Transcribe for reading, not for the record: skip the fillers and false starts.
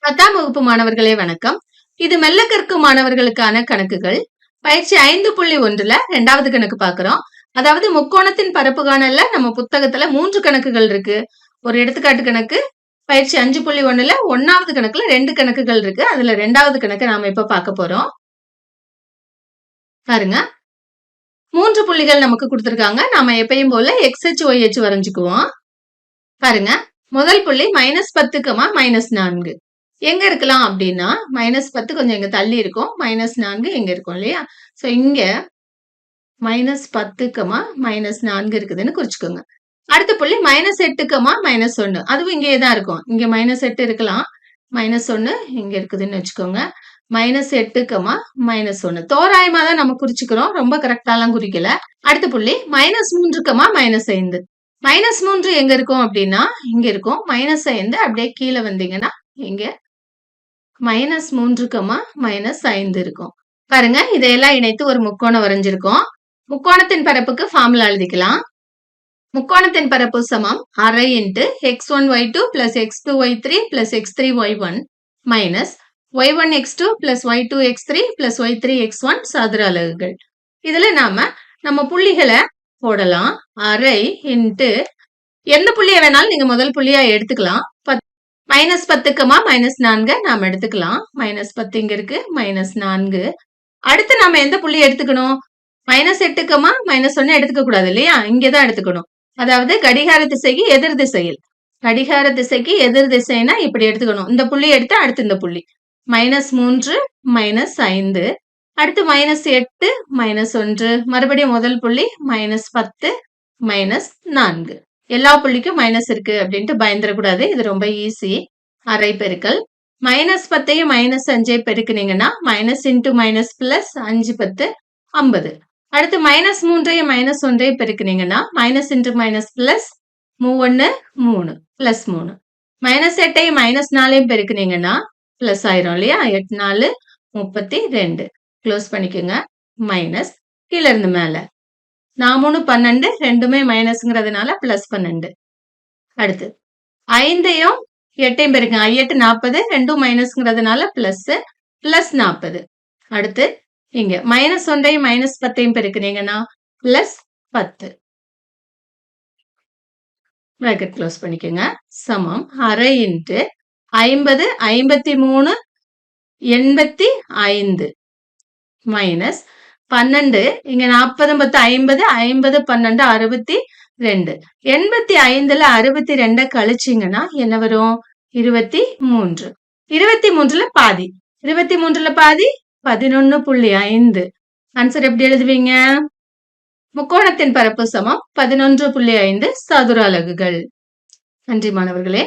10ஆம் வகுப்பு மாணவர்களே வணக்கம். இது மெல்ல கற்கும் மாணவர்களுக்கான கணக்குகள். பயிற்சி 5.1ல 2வது கணக்கு பார்க்கிறோம். அதாவது முக்கோணத்தின் பரப்பு காணல்ல நம்ம புத்தகத்துல 3 கணக்குகள் இருக்கு. ஒரு எடுத்துக்காட்டு கணக்கு. பயிற்சி 5.1ல 1வது கணக்குல 2 கணக்குகள் இருக்கு. அதுல 2வது கணக்கு நாம இப்ப பார்க்க போறோம். பாருங்க. 3 புள்ளிகள் நமக்கு கொடுத்திருக்காங்க. நாம எப்பயும் போல x அச்சு y அச்சு வரைஞ்சுக்குவோம். பாருங்க. முதல் புள்ளி -10, -4 எங்க இருக்கலாம் அப்படின்னா -10 கொஞ்சம் இங்க தள்ளி இருக்கும், -4 எங்க இருக்கும் இல்லையா? சோ இங்க -10, -4 இருக்குதுன்னு குறிச்சுக்கோங்க. அடுத்த புள்ளி -8, -1 அதுவும் இங்கே தான் இருக்கும். இங்க -8 இருக்கலாம், -1 இங்க இருக்குதுன்னு வச்சுக்கோங்க. -8, -1 தோராயமா தான் நம்ம குறிச்சுக்கிறோம், ரொம்ப கரெக்டாலாம் குறிக்கல. அடுத்த புள்ளி -3, -5 -3 எங்க இருக்கும் அப்படின்னா இங்க இருக்கும். -5 அப்படியே கீழே வந்தீங்கன்னா இங்க -3, -5 இருக்கும். பாருங்க இதையெல்லாம் இணைத்து ஒரு முக்கோணம் வரைஞ்சிருக்கோம். முக்கோணத்தின் பரப்புக்கு ஃபார்முலா எழுதிக்கலாம். முக்கோணத்தின் பரப்பு சமம் அரை into x1y2 plus x2y3 plus x3y1 minus y1x2 plus y2x3 plus y3x1 சதுர அலகுகள். இதுல நம்ம புள்ளிகளை போடலாம். அரை இன்ட்டு எந்த புள்ளியை வேணாலும் நீங்க முதல் புள்ளியா எடுத்துக்கலாம். -10, -4 நாம எடுத்துக்கலாம். -10 இங்க இருக்கு, -4. அடுத்து நாம எந்த புள்ளி எடுத்துக்கணும்? -8, -1 எடுத்துக்க கூடாது இல்லையா? இங்கதான் எடுத்துக்கணும். அதாவது கடிகார திசைக்கு எதிர் திசையில். கடிகார திசைக்கு எதிர் திசைனா இப்படி எடுத்துக்கணும். இந்த புள்ளி எடுத்து அடுத்து இந்த புள்ளி. -3, -5 அடுத்து -8, -1 மறுபடியும் முதல் புள்ளி -10, -4 எல்லா புள்ளிக்கும் மைனஸ் இருக்கு அப்படின்ட்டு பயந்துடக்கூடாது. இது ரொம்ப ஈஸி. அரை பெருக்கல் -10ஐயும் -5 பெருக்குனீங்கன்னா -× -+5 10 50. அடுத்து -3ஐயும் -1ஐயும் பெருக்குனீங்கன்னா -× -+3 +3. -8ஐயும் -4ஐயும் பெருக்குனீங்கன்னா பிளஸ் ஆயிரும் இல்லையா? 8 4 32. க்ளோஸ் பண்ணிக்கோங்க. மைனஸ் கீழே இருந்து மேல 4 3 12 ரெண்டுமே மைனஸ்ங்கிறதுனால +12. அடுத்து 5ஐயும் 8ஐயும் பெருக்குங்க. 8 40 ரெண்டும் மைனஸ்ங்கிறதுனால +40. அடுத்து இங்க -1ஐயும் -10ஐயும் பெருக்குனீங்கன்னா +10. பிராக்கெட் க்ளோஸ் பண்ணிக்கோங்க. சமம் அரை இன்ட்டு 50 53 85 மைனஸ் 12 இங்க 40 10 50 50 12 62. 85ல 62 கழிச்சீங்கன்னா என்ன வரும்? 23. 23ல பாதி. 23ல பாதி 11.5. ஆன்சர் எப்படி எழுதுவீங்க? முக்கோணத்தின் பரப்பு சமம் 11.5 சதுர அலகுகள். நன்றி மாணவர்களே.